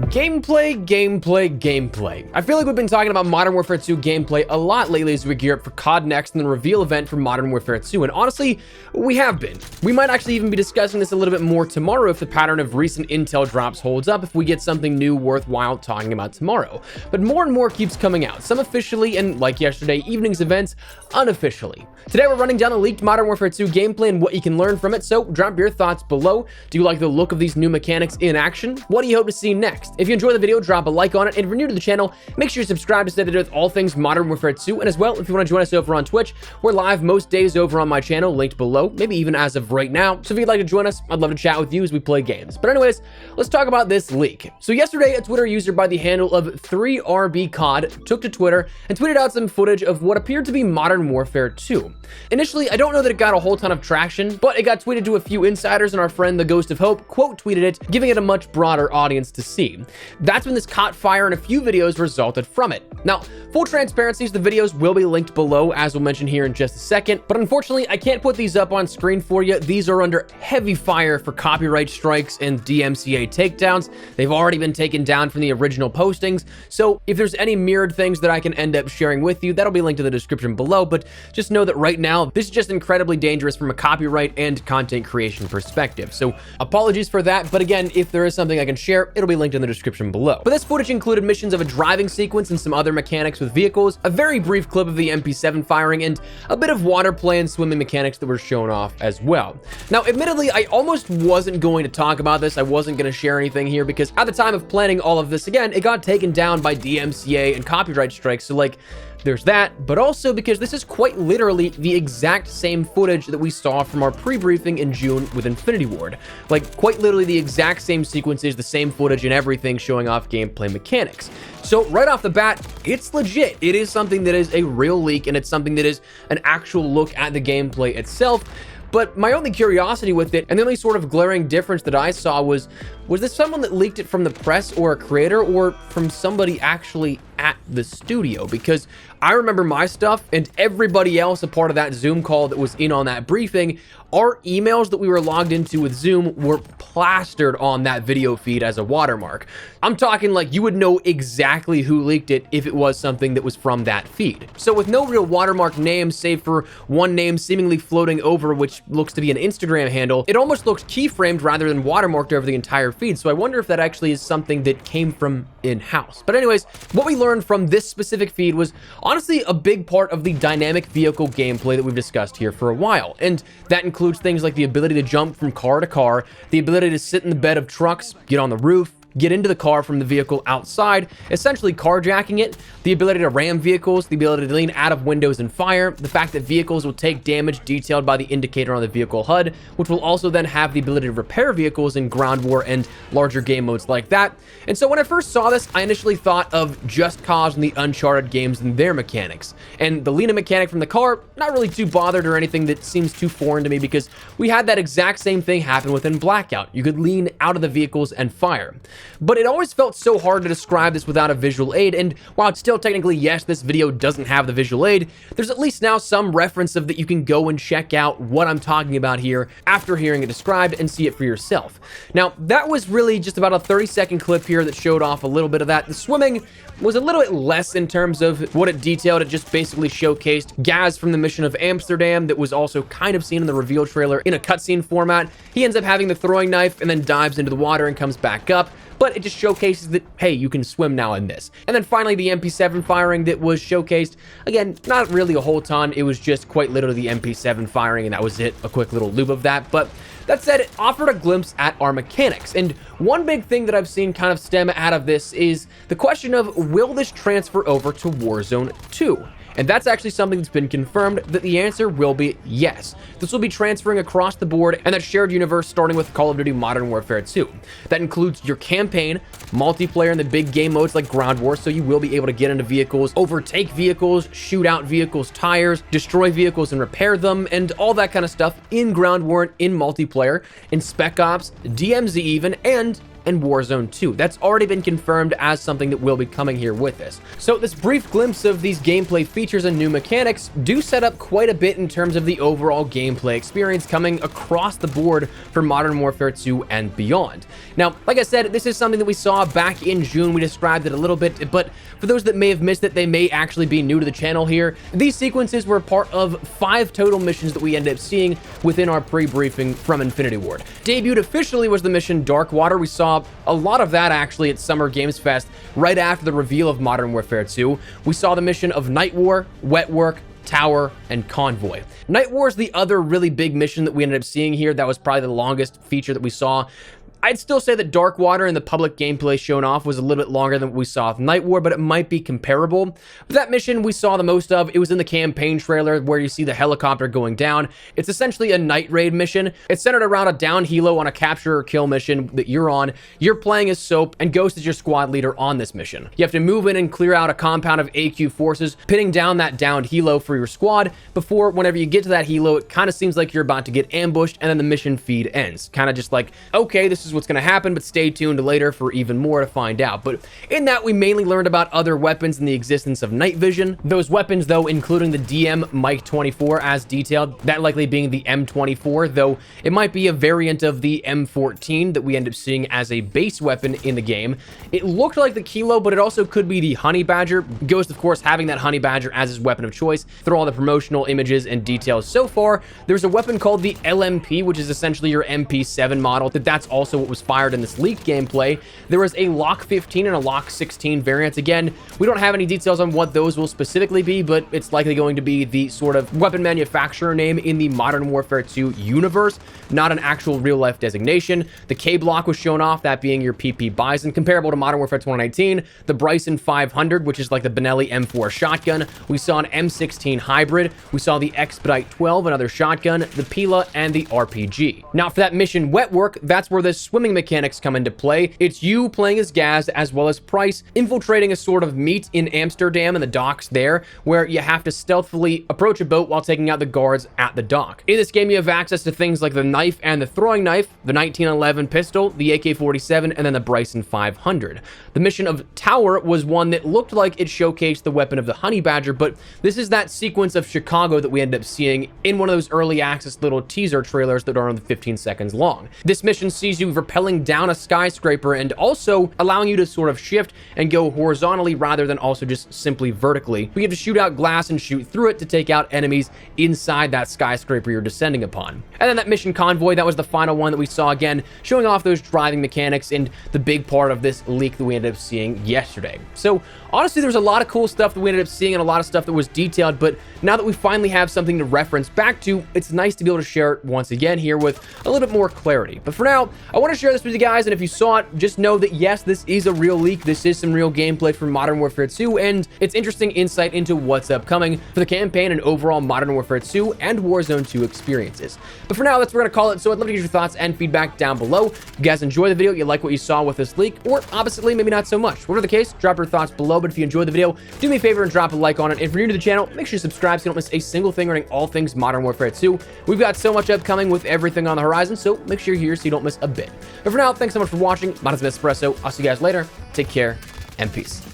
Gameplay. I feel like we've been talking about Modern Warfare 2 gameplay a lot lately as we gear up for COD Next and the reveal event for Modern Warfare 2, and honestly, we have been. We might actually even be discussing this a little bit more tomorrow if the pattern of recent intel drops holds up, if we get something new worthwhile talking about tomorrow. But more and more keeps coming out, some officially and, like yesterday evening's events, unofficially. Today we're running down a leaked Modern Warfare 2 gameplay and what you can learn from it, so drop your thoughts below. Do you like the look of these new mechanics in action? What do you hope to see next? If you enjoy the video, drop a like on it, and if you're new to the channel, make sure you subscribe to stay up to date with all things Modern Warfare 2, and as well, if you want to join us over on Twitch, we're live most days over on my channel, linked below, maybe even as of right now, so if you'd like to join us, I'd love to chat with you as we play games. But anyways, let's talk about this leak. So yesterday, a Twitter user by the handle of 3RBCOD took to Twitter and tweeted out some footage of what appeared to be Modern Warfare 2. Initially, I don't know that it got a whole ton of traction, but it got tweeted to a few insiders, and our friend the Ghost of Hope quote tweeted it, giving it a much broader audience to see. That's when this caught fire and a few videos resulted from it. Now, full transparency, the videos will be linked below, as we'll mention here in just a second, but unfortunately, I can't put these up on screen for you. These are under heavy fire for copyright strikes and DMCA takedowns. They've already been taken down from the original postings, so if there's any mirrored things that I can end up sharing with you, that'll be linked in the description below, but just know that right now, this is just incredibly dangerous from a copyright and content creation perspective. So apologies for that, but again, if there is something I can share, it'll be linked in the description below. But this footage included missions of a driving sequence and some other mechanics with vehicles, a very brief clip of the MP7 firing, and a bit of water play and swimming mechanics that were shown off as well. Now, admittedly, I almost wasn't going to talk about this. I wasn't going to share anything here because at the time of planning all of this, again, it got taken down by DMCA and copyright strikes. So like, there's that, but also because this is quite literally the exact same footage that we saw from our pre-briefing in June with Infinity Ward. Like, quite literally the exact same sequences, the same footage and everything showing off gameplay mechanics. So right off the bat, it's legit. It is something that is a real leak, and it's something that is an actual look at the gameplay itself. But my only curiosity with it, and the only sort of glaring difference that I saw was this someone that leaked it from the press or a creator, or from somebody actually at the studio? Because I remember my stuff and everybody else a part of that Zoom call that was in on that briefing, our emails that we were logged into with Zoom were plastered on that video feed as a watermark. I'm talking like you would know exactly who leaked it if it was something that was from that feed. So with no real watermark name, save for one name seemingly floating over, which looks to be an Instagram handle, it almost looks keyframed rather than watermarked over the entire feed. So I wonder if that actually is something that came from in-house. But anyways, what we learned from this specific feed was honestly a big part of the dynamic vehicle gameplay that we've discussed here for a while. And that includes things like the ability to jump from car to car, the ability to sit in the bed of trucks, get on the roof, get into the car from the vehicle outside, essentially carjacking it, the ability to ram vehicles, the ability to lean out of windows and fire, the fact that vehicles will take damage detailed by the indicator on the vehicle HUD, which will also then have the ability to repair vehicles in ground war and larger game modes like that. And so when I first saw this, I initially thought of Just Cause and the Uncharted games and their mechanics. And the lean mechanic from the car, not really too bothered or anything that seems too foreign to me, because we had that exact same thing happen within Blackout. You could lean out of the vehicles and fire. But it always felt so hard to describe this without a visual aid, and while it's still technically, yes, this video doesn't have the visual aid, there's at least now some reference of that you can go and check out what I'm talking about here after hearing it described and see it for yourself. Now, that was really just about a 30-second clip here that showed off a little bit of that. The swimming was a little bit less in terms of what it detailed. It just basically showcased Gaz from the mission of Amsterdam that was also kind of seen in the reveal trailer in a cutscene format. He ends up having the throwing knife and then dives into the water and comes back up. But it just showcases that, hey, you can swim now in this. And then finally, the MP7 firing that was showcased. Again, not really a whole ton. It was just quite literally the MP7 firing, and that was it. A quick little loop of that. But that said, it offered a glimpse at our mechanics. And one big thing that I've seen kind of stem out of this is the question of, will this transfer over to Warzone 2? And that's actually something that's been confirmed, that the answer will be yes. This will be transferring across the board and that shared universe starting with Call of Duty Modern Warfare 2. That includes your campaign, multiplayer, and the big game modes like Ground War, so you will be able to get into vehicles, overtake vehicles, shoot out vehicles' tires, destroy vehicles and repair them, and all that kind of stuff in Ground War, in multiplayer, in Spec Ops, DMZ even, and and Warzone 2. That's already been confirmed as something that will be coming here with this. So this brief glimpse of these gameplay features and new mechanics do set up quite a bit in terms of the overall gameplay experience coming across the board for Modern Warfare 2 and beyond. Now, like I said, this is something that we saw back in June. We described it a little bit, but for those that may have missed it, they may actually be new to the channel here. These sequences were part of 5 total missions that we ended up seeing within our pre-briefing from Infinity Ward. Debuted officially was the mission Dark Water. We saw a lot of that actually at Summer Games Fest right after the reveal of Modern Warfare 2. We saw the mission of Night War, Wet Work, Tower, and Convoy. Night War is the other really big mission that we ended up seeing here. That was probably the longest feature that we saw. I'd still say that Dark Water and the public gameplay shown off was a little bit longer than what we saw with Night War, but it might be comparable. But that mission we saw the most of, it was in the campaign trailer where you see the helicopter going down. It's essentially a night raid mission. It's centered around a down helo on a capture or kill mission that you're on. You're playing as Soap, and Ghost is your squad leader on this mission. You have to move in and clear out a compound of AQ forces, pinning down that downed helo for your squad before whenever you get to that helo, it kind of seems like you're about to get ambushed, and then the mission feed ends. Kind of just like, okay, this is what's going to happen, but stay tuned later for even more to find out. But in that, we mainly learned about other weapons and the existence of night vision. Those weapons, though, including the DM Mike 24 as detailed, that likely being the M24, though it might be a variant of the M14 that we end up seeing as a base weapon in the game. It looked like the Kilo, but it also could be the Honey Badger. Ghost, of course, having that Honey Badger as his weapon of choice through all the promotional images and details so far. There's a weapon called the LMP, which is essentially your MP7 model. That's also what was fired in this leaked gameplay. There was a Lock 15 and a Lock 16 variant. Again, we don't have any details on what those will specifically be, but it's likely going to be the sort of weapon manufacturer name in the Modern Warfare 2 universe, not an actual real-life designation. The K-Block was shown off, that being your PP Bison, comparable to Modern Warfare 2019. The Bryson 500, which is like the Benelli M4 shotgun. We saw an M16 hybrid. We saw the Expedite 12, another shotgun, the Pila, and the RPG. Now, for that mission Wet Work, that's where the swimming mechanics come into play. It's you playing as Gaz as well as Price, infiltrating a sort of meet in Amsterdam and the docks there, where you have to stealthily approach a boat while taking out the guards at the dock. In this game, you have access to things like the knife and the throwing knife, the 1911 pistol, the AK-47, and then the Bryson 500. The mission of Tower was one that looked like it showcased the weapon of the Honey Badger, but this is that sequence of Chicago that we end up seeing in one of those early access little teaser trailers that are only 15 seconds long. This mission sees you rappelling down a skyscraper and also allowing you to sort of shift and go horizontally rather than also just simply vertically. We have to shoot out glass and shoot through it to take out enemies inside that skyscraper you're descending upon. And then that mission Convoy, that was the final one that we saw, again showing off those driving mechanics and the big part of this leak that we ended up seeing yesterday. So honestly, there's a lot of cool stuff that we ended up seeing and a lot of stuff that was detailed, but now that we finally have something to reference back to, it's nice to be able to share it once again here with a little bit more clarity. But for now, I want to share this with you guys, and if you saw it, just know that yes, this is a real leak. This is some real gameplay from Modern Warfare 2, and it's interesting insight into what's upcoming for the campaign and overall Modern Warfare 2 and Warzone 2 experiences. But for now, that's what we're going to call it, so I'd love to get your thoughts and feedback down below. If you guys enjoy the video, you like what you saw with this leak, or oppositely, maybe not so much. Whatever the case, drop your thoughts below, but if you enjoyed the video, do me a favor and drop a like on it. If you're new to the channel, make sure you subscribe so you don't miss a single thing regarding all things Modern Warfare 2. We've got so much upcoming with everything on the horizon, so make sure you're here so you don't miss a bit. But for now, thanks so much for watching. My name is Espresso. I'll see you guys later. Take care and peace.